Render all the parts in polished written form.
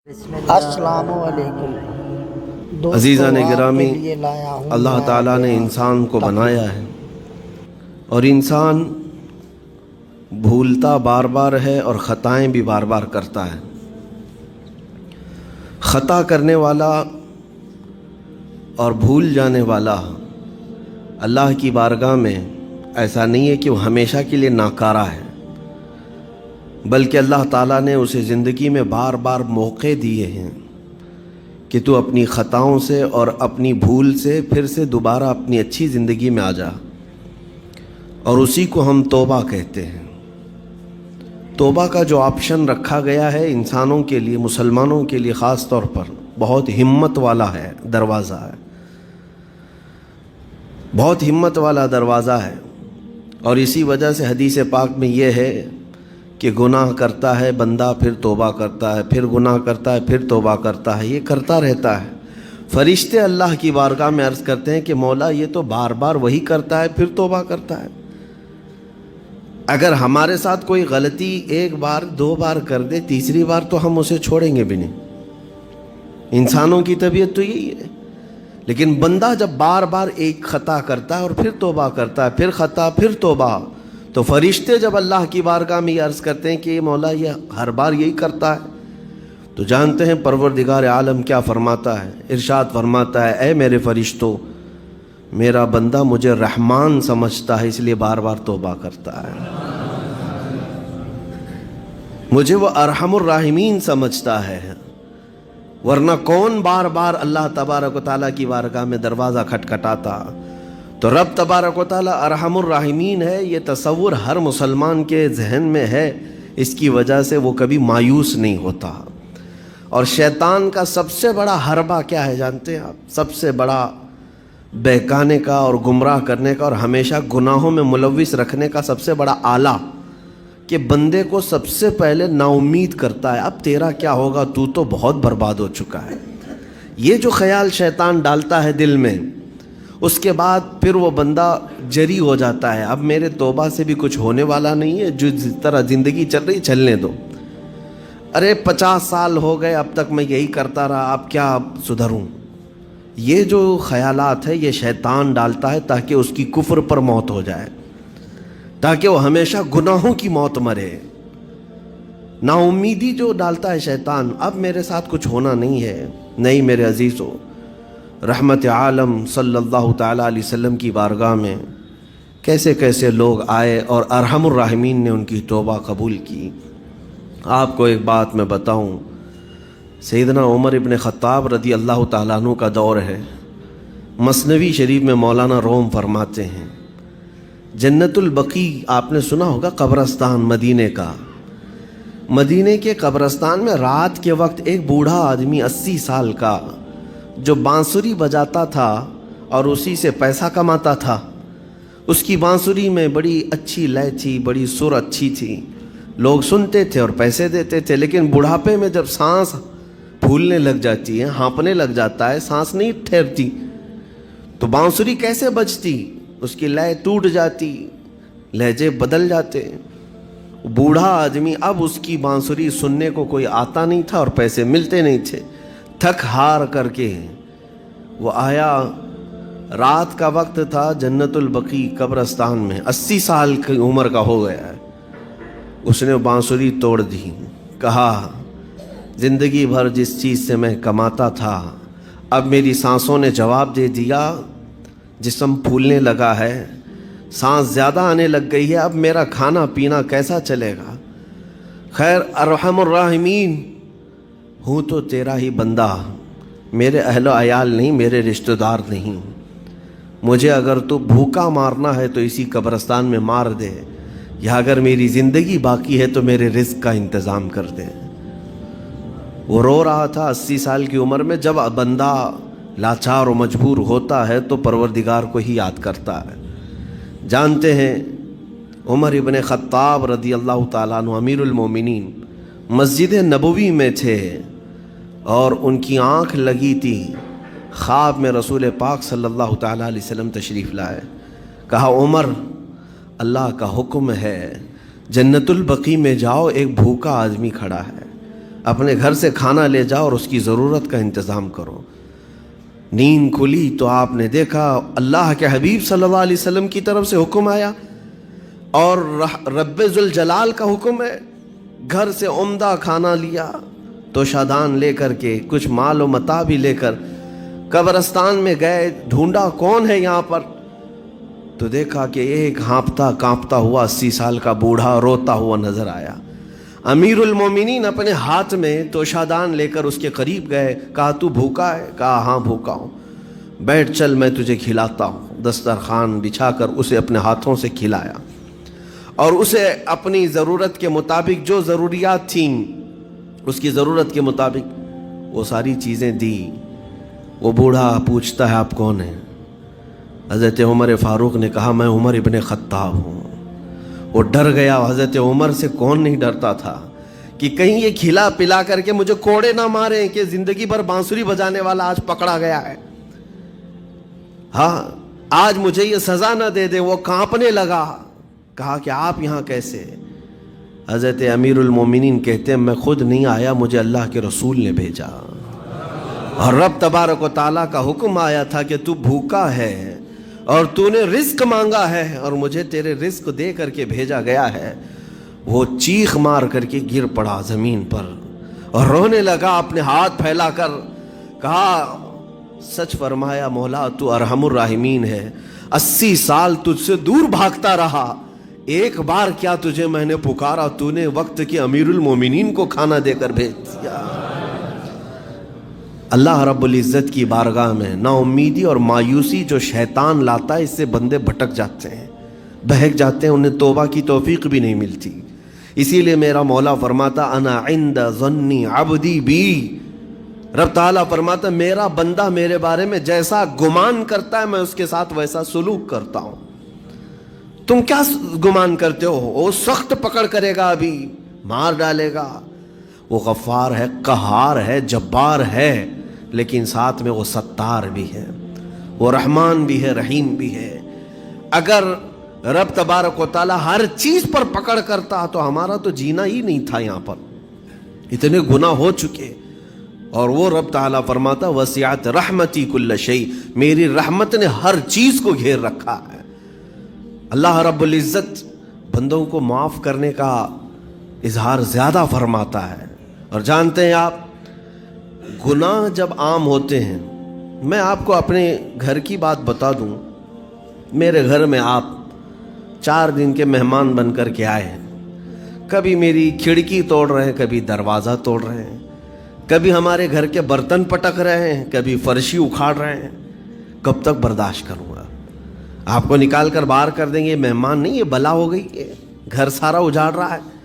السلام علیکم عزیزان گرامی، اللہ تعالیٰ نے انسان کو بنایا ہے اور انسان بھولتا بار بار ہے اور خطائیں بھی بار بار کرتا ہے۔ خطا کرنے والا اور بھول جانے والا اللہ کی بارگاہ میں ایسا نہیں ہے کہ وہ ہمیشہ کے لیے ناکارہ ہے، بلکہ اللہ تعالیٰ نے اسے زندگی میں بار بار موقع دیے ہیں کہ تو اپنی خطاؤں سے اور اپنی بھول سے پھر سے دوبارہ اپنی اچھی زندگی میں آ جا، اور اسی کو ہم توبہ کہتے ہیں۔ توبہ کا جو آپشن رکھا گیا ہے انسانوں کے لیے، مسلمانوں کے لیے خاص طور پر، بہت ہمت والا ہے دروازہ ہے، بہت ہمت والا دروازہ ہے۔ اور اسی وجہ سے حدیث پاک میں یہ ہے کہ گناہ کرتا ہے بندہ، پھر توبہ کرتا ہے، پھر گناہ کرتا ہے، پھر توبہ کرتا ہے، یہ کرتا رہتا ہے۔ فرشتے اللہ کی بارگاہ میں عرض کرتے ہیں کہ مولا یہ تو بار بار وہی کرتا ہے، پھر توبہ کرتا ہے۔ اگر ہمارے ساتھ کوئی غلطی ایک بار دو بار کر دے، تیسری بار تو ہم اسے چھوڑیں گے بھی نہیں۔ انسانوں کی طبیعت تو یہی ہے۔ لیکن بندہ جب بار بار ایک خطا کرتا ہے اور پھر توبہ کرتا ہے، پھر خطا پھر توبہ، تو فرشتے جب اللہ کی بارگاہ میں یہ عرض کرتے ہیں کہ یہ مولا یہ ہر بار یہی کرتا ہے، تو جانتے ہیں پروردگار عالم کیا فرماتا ہے، ارشاد فرماتا ہے اے میرے فرشتوں، میرا بندہ مجھے رحمان سمجھتا ہے اس لیے بار بار توبہ کرتا ہے، مجھے وہ ارحم الراحمین سمجھتا ہے، ورنہ کون بار بار اللہ تبارک و تعالیٰ کی بارگاہ میں دروازہ کھٹکھٹاتا۔ تو رب تبارک و تعالیٰ ارحم الراحمین ہے، یہ تصور ہر مسلمان کے ذہن میں ہے، اس کی وجہ سے وہ کبھی مایوس نہیں ہوتا۔ اور شیطان کا سب سے بڑا حربہ کیا ہے جانتے ہیں آپ؟ سب سے بڑا بہکانے کا اور گمراہ کرنے کا اور ہمیشہ گناہوں میں ملوث رکھنے کا سب سے بڑا آلہ، کہ بندے کو سب سے پہلے نا امید کرتا ہے، اب تیرا کیا ہوگا، تو تو بہت برباد ہو چکا ہے۔ یہ جو خیال شیطان ڈالتا ہے دل میں، اس کے بعد پھر وہ بندہ جری ہو جاتا ہے، اب میرے توبہ سے بھی کچھ ہونے والا نہیں ہے، جو جس طرح زندگی چل رہی چلنے دو، ارے 50 سال ہو گئے اب تک میں یہی کرتا رہا، اب کیا سدھروں۔ یہ جو خیالات ہے یہ شیطان ڈالتا ہے تاکہ اس کی کفر پر موت ہو جائے، تاکہ وہ ہمیشہ گناہوں کی موت مرے۔ نا امیدی جو ڈالتا ہے شیطان، اب میرے ساتھ کچھ ہونا نہیں ہے۔ نہیں میرے عزیزو، رحمت عالم صلی اللہ تعالیٰ علیہ وسلم کی بارگاہ میں کیسے کیسے لوگ آئے اور ارحم الراحمین نے ان کی توبہ قبول کی۔ آپ کو ایک بات میں بتاؤں، سیدنا عمر ابن خطاب رضی اللہ تعالیٰ عنہ کا دور ہے۔ مثنوی شریف میں مولانا روم فرماتے ہیں، جنت البقیع آپ نے سنا ہوگا، قبرستان مدینے کا، مدینے کے قبرستان میں رات کے وقت ایک بوڑھا آدمی 80 سال کا جو بانسری بجاتا تھا اور اسی سے پیسہ کماتا تھا، اس کی بانسری میں بڑی اچھی لے تھی، بڑی سر اچھی تھی، لوگ سنتے تھے اور پیسے دیتے تھے، لیکن بڑھاپے میں جب سانس پھولنے لگ جاتی ہے، ہانپنے لگ جاتا ہے، سانس نہیں ٹھہرتی، تو بانسری کیسے بجتی؟ اس کی لے ٹوٹ جاتی، لہجے بدل جاتے۔ بوڑھا آدمی، اب اس کی بانسری سننے کو کوئی آتا نہیں تھا اور پیسے ملتے نہیں تھے، تھک ہار کر کے وہ آیا، رات کا وقت تھا، جنت البقیع قبرستان میں، 80 سال کی عمر کا ہو گیا ہے، اس نے بانسری توڑ دی، کہا زندگی بھر جس چیز سے میں کماتا تھا اب میری سانسوں نے جواب دے دیا، جسم پھولنے لگا ہے، سانس زیادہ آنے لگ گئی ہے، اب میرا کھانا پینا کیسا چلے گا؟ خیر ارحم الراحمین ہوں تو تیرا ہی بندہ، میرے اہل و عیال نہیں، میرے رشتہ دار نہیں، مجھے اگر تو بھوکا مارنا ہے تو اسی قبرستان میں مار دے، یا اگر میری زندگی باقی ہے تو میرے رزق کا انتظام کر دے۔ وہ رو رہا تھا 80 سال کی عمر میں۔ جب بندہ لاچار و مجبور ہوتا ہے تو پروردگار کو ہی یاد کرتا ہے۔ جانتے ہیں عمر ابن خطاب رضی اللہ تعالیٰ عنہ امیر المومنین مسجد نبوی میں تھے اور ان کی آنکھ لگی تھی، خواب میں رسول پاک صلی اللہ تعالیٰ علیہ وسلم تشریف لائے، کہا عمر اللہ کا حکم ہے جنت البقیع میں جاؤ، ایک بھوکا آدمی کھڑا ہے، اپنے گھر سے کھانا لے جاؤ اور اس کی ضرورت کا انتظام کرو۔ نیند کھلی تو آپ نے دیکھا اللہ کے حبیب صلی اللہ علیہ وسلم کی طرف سے حکم آیا اور رب ذوالجلال کا حکم ہے، گھر سے عمدہ کھانا لیا، توشادان لے کر کے کچھ مال و متاع بھی لے کر قبرستان میں گئے، ڈھونڈا کون ہے یہاں پر، تو دیکھا کہ ایک ہانپتا کانپتا ہوا 80 سال کا بوڑھا روتا ہوا نظر آیا۔ امیر المومنین اپنے ہاتھ میں توشادان لے کر اس کے قریب گئے، کہا تو بھوکا ہے؟ کہا ہاں بھوکا ہوں۔ بیٹھ چل میں تجھے کھلاتا ہوں۔ دسترخوان بچھا کر اسے اپنے ہاتھوں سے کھلایا اور اسے اپنی ضرورت کے مطابق جو ضروریات تھیں اس کی ضرورت کے مطابق وہ ساری چیزیں دی۔ وہ بوڑھا پوچھتا ہے آپ کون ہیں؟ حضرت عمر فاروق نے کہا میں عمر ابن خطاب ہوں۔ وہ ڈر گیا، حضرت عمر سے کون نہیں ڈرتا تھا کہ کہیں یہ کھلا پلا کر کے مجھے کوڑے نہ ماریں کہ زندگی بھر بانسری بجانے والا آج پکڑا گیا ہے، ہاں آج مجھے یہ سزا نہ دے دے۔ وہ کانپنے لگا، کہا کہ آپ یہاں کیسے؟ حضرت امیر المومنین کہتے ہیں میں خود نہیں آیا، مجھے اللہ کے رسول نے بھیجا، اور رب تبارک و تعالیٰ کا حکم آیا تھا کہ تو بھوکا ہے اور تو نے رزق مانگا ہے اور مجھے تیرے رزق دے کر کے بھیجا گیا ہے۔ وہ چیخ مار کر کے گر پڑا زمین پر اور رونے لگا، اپنے ہاتھ پھیلا کر کہا سچ فرمایا مولا تو ارحم الراحمین ہے، 80 سال تجھ سے دور بھاگتا رہا، ایک بار کیا تجھے میں نے پکارا، تو نے وقت کی امیر المومنین کو کھانا دے کر بھیج دیا۔ اللہ رب العزت کی بارگاہ میں نا امیدی اور مایوسی جو شیطان لاتا ہے اس سے بندے بھٹک جاتے ہیں، بہک جاتے ہیں، انہیں توبہ کی توفیق بھی نہیں ملتی۔ اسی لیے میرا مولا فرماتا انا عند ظن عبدی بی، رب تعالیٰ فرماتا میرا بندہ میرے بارے میں جیسا گمان کرتا ہے میں اس کے ساتھ ویسا سلوک کرتا ہوں۔ تم کیا گمان کرتے ہو؟ وہ سخت پکڑ کرے گا، ابھی مار ڈالے گا، وہ غفار ہے، قہار ہے، جبار ہے، لیکن ساتھ میں وہ ستار بھی ہے، وہ رحمان بھی ہے، رحیم بھی ہے۔ اگر رب تبارک و تعالی ہر چیز پر پکڑ کرتا تو ہمارا تو جینا ہی نہیں تھا، یہاں پر اتنے گناہ ہو چکے۔ اور وہ رب تعالیٰ فرماتا وسعت رحمتی کل شیء، میری رحمت نے ہر چیز کو گھیر رکھا ہے۔ اللہ رب العزت بندوں کو معاف کرنے کا اظہار زیادہ فرماتا ہے۔ اور جانتے ہیں آپ گناہ جب عام ہوتے ہیں، میں آپ کو اپنے گھر کی بات بتا دوں، میرے گھر میں آپ 4 دن کے مہمان بن کر کے آئے ہیں، کبھی میری کھڑکی توڑ رہے ہیں، کبھی دروازہ توڑ رہے ہیں، کبھی ہمارے گھر کے برتن پٹک رہے ہیں، کبھی فرشی اکھاڑ رہے ہیں، کب تک برداشت کروں گا؟ آپ کو نکال کر باہر کر دیں گے، مہمان نہیں، یہ بلا ہو گئی ہے، گھر سارا اجاڑ رہا ہے۔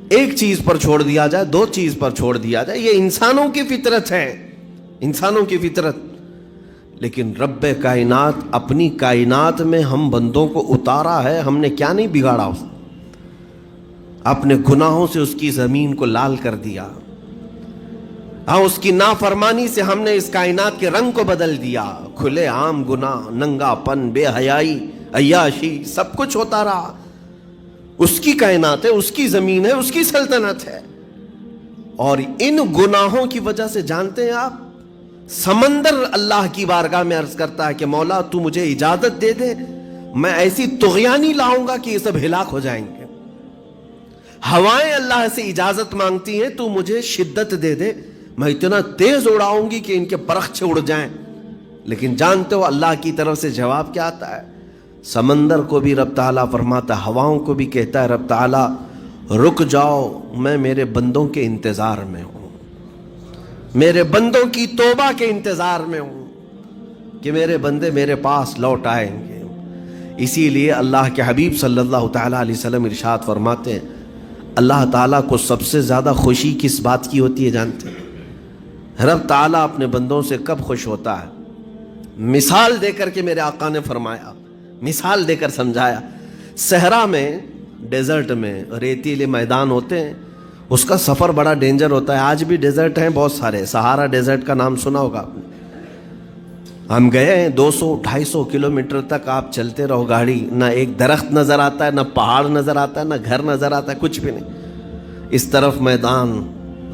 ایک چیز پر چھوڑ دیا جائے، 2 چیز پر چھوڑ دیا جائے، یہ انسانوں کی فطرت ہے، انسانوں کی فطرت۔ لیکن رب کائنات اپنی کائنات میں ہم بندوں کو اتارا ہے، ہم نے کیا نہیں بگاڑا اس اپنے گناہوں سے اس کی زمین کو لال کر دیا، ہاں اس کی نافرمانی سے ہم نے اس کائنات کے رنگ کو بدل دیا، کھلے عام گناہ، ننگا پن، بے حیائی، عیاشی، سب کچھ ہوتا رہا۔ اس کی کائنات ہے، اس کی زمین ہے، اس کی سلطنت ہے، اور ان گناہوں کی وجہ سے جانتے ہیں آپ سمندر اللہ کی بارگاہ میں عرض کرتا ہے کہ مولا تو مجھے اجازت دے دے، میں ایسی طغیانی لاؤں گا کہ یہ سب ہلاک ہو جائیں گے۔ ہوائیں اللہ سے اجازت مانگتی ہیں تو مجھے شدت دے دے، میں اتنا تیز اڑاؤں گی کہ ان کے پرخچے اڑ جائیں۔ لیکن جانتے ہو اللہ کی طرف سے جواب کیا آتا ہے؟ سمندر کو بھی رب تعالیٰ فرماتا ہے، ہواؤں کو بھی کہتا ہے رب تعالیٰ رک جاؤ، میں میرے بندوں کے انتظار میں ہوں، میرے بندوں کی توبہ کے انتظار میں ہوں کہ میرے بندے میرے پاس لوٹ آئیں گے۔ اسی لیے اللہ کے حبیب صلی اللہ تعالیٰ علیہ وسلم ارشاد فرماتے ہیں اللہ تعالیٰ کو سب سے زیادہ خوشی کس بات کی ہوتی ہے جانتے ہیں؟ رب تعالیٰ اپنے بندوں سے کب خوش ہوتا ہے؟ مثال دے کر کے میرے آقا نے فرمایا، مثال دے کر سمجھایا، صحرا میں، ڈیزرٹ میں ریتیلے میدان ہوتے ہیں، اس کا سفر بڑا ڈینجر ہوتا ہے۔ آج بھی ڈیزرٹ ہیں بہت سارے، سہارا ڈیزرٹ کا نام سنا ہوگا آپ نے۔ ہم گئے ہیں 200-250 کلومیٹر تک آپ چلتے رہو گاڑی، نہ ایک درخت نظر آتا ہے، نہ پہاڑ نظر آتا ہے، نہ گھر نظر آتا ہے، کچھ بھی نہیں۔ اس طرف میدان،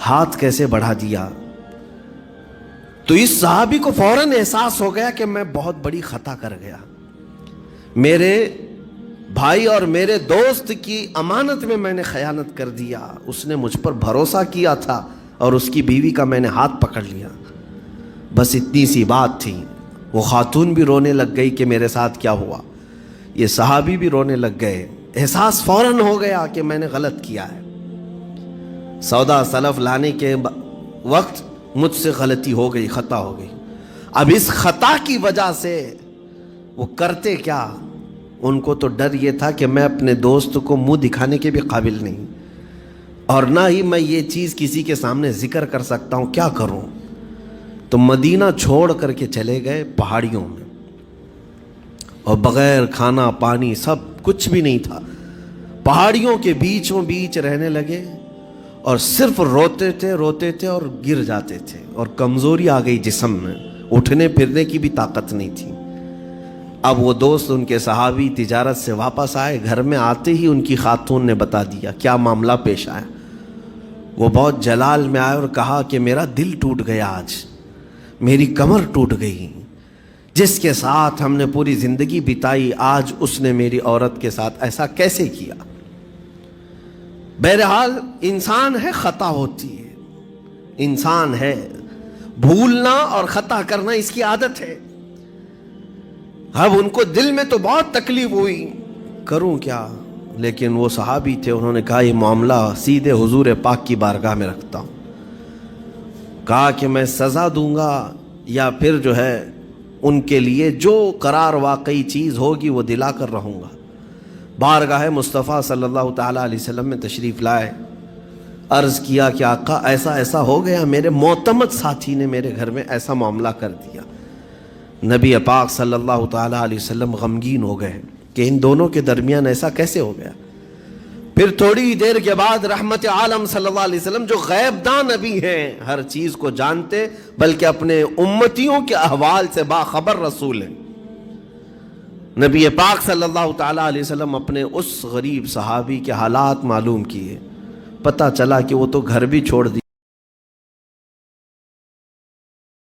ہاتھ کیسے بڑھا دیا؟ تو اس صحابی کو فوراً احساس ہو گیا کہ میں بہت بڑی خطا کر گیا، میرے بھائی اور میرے دوست کی امانت میں نے خیانت کر دیا، اس نے مجھ پر بھروسہ کیا تھا اور اس کی بیوی کا میں نے ہاتھ پکڑ لیا۔ بس اتنی سی بات تھی، وہ خاتون بھی رونے لگ گئی کہ میرے ساتھ کیا ہوا، یہ صحابی بھی رونے لگ گئے، احساس فوراً ہو گیا کہ میں نے غلط کیا ہے، سودا سلف لانے کے وقت مجھ سے غلطی ہو گئی، خطا ہو گئی۔ اب اس خطا کی وجہ سے وہ کرتے کیا؟ ان کو تو ڈر یہ تھا کہ میں اپنے دوست کو منہ دکھانے کے بھی قابل نہیں، اور نہ ہی میں یہ چیز کسی کے سامنے ذکر کر سکتا ہوں، کیا کروں؟ تو مدینہ چھوڑ کر کے چلے گئے پہاڑیوں میں، اور بغیر کھانا پانی سب کچھ بھی نہیں تھا، پہاڑیوں کے بیچوں بیچ رہنے لگے، اور صرف روتے تھے اور گر جاتے تھے، اور کمزوری آ گئی جسم میں، اٹھنے پھرنے کی بھی طاقت نہیں تھی۔ اب وہ دوست ان کے صحابی تجارت سے واپس آئے، گھر میں آتے ہی ان کی خاتون نے بتا دیا کیا معاملہ پیش آیا۔ وہ بہت جلال میں آئے اور کہا کہ میرا دل ٹوٹ گیا، آج میری کمر ٹوٹ گئی، جس کے ساتھ ہم نے پوری زندگی بتائی، آج اس نے میری عورت کے ساتھ ایسا کیسے کیا؟ بہرحال انسان ہے، خطا ہوتی ہے، انسان ہے، بھولنا اور خطا کرنا اس کی عادت ہے۔ اب ان کو دل میں تو بہت تکلیف ہوئی، کروں کیا؟ لیکن وہ صحابی تھے، انہوں نے کہا یہ معاملہ سیدھے حضور پاک کی بارگاہ میں رکھتا ہوں، کہا کہ میں سزا دوں گا یا پھر جو ہے ان کے لیے جو قرار واقعی چیز ہوگی وہ دلا کر رہوں گا۔ بارگاہ مصطفیٰ صلی اللہ تعالیٰ علیہ وسلم میں تشریف لائے، عرض کیا کہ آقا ایسا ایسا ہو گیا، میرے معتمد ساتھی نے میرے گھر میں ایسا معاملہ کر دیا۔ نبی پاک صلی اللہ تعالیٰ علیہ وسلم غمگین ہو گئے کہ ان دونوں کے درمیان ایسا کیسے ہو گیا۔ پھر تھوڑی دیر کے بعد رحمت عالم صلی اللہ علیہ وسلم جو غیب داں نبی ہیں، ہر چیز کو جانتے بلکہ اپنے امتیوں کے احوال سے باخبر رسول ہیں، نبی پاک صلی اللہ تعالیٰ علیہ وسلم اپنے اس غریب صحابی کے حالات معلوم کیے، پتہ چلا کہ وہ تو گھر بھی چھوڑ دی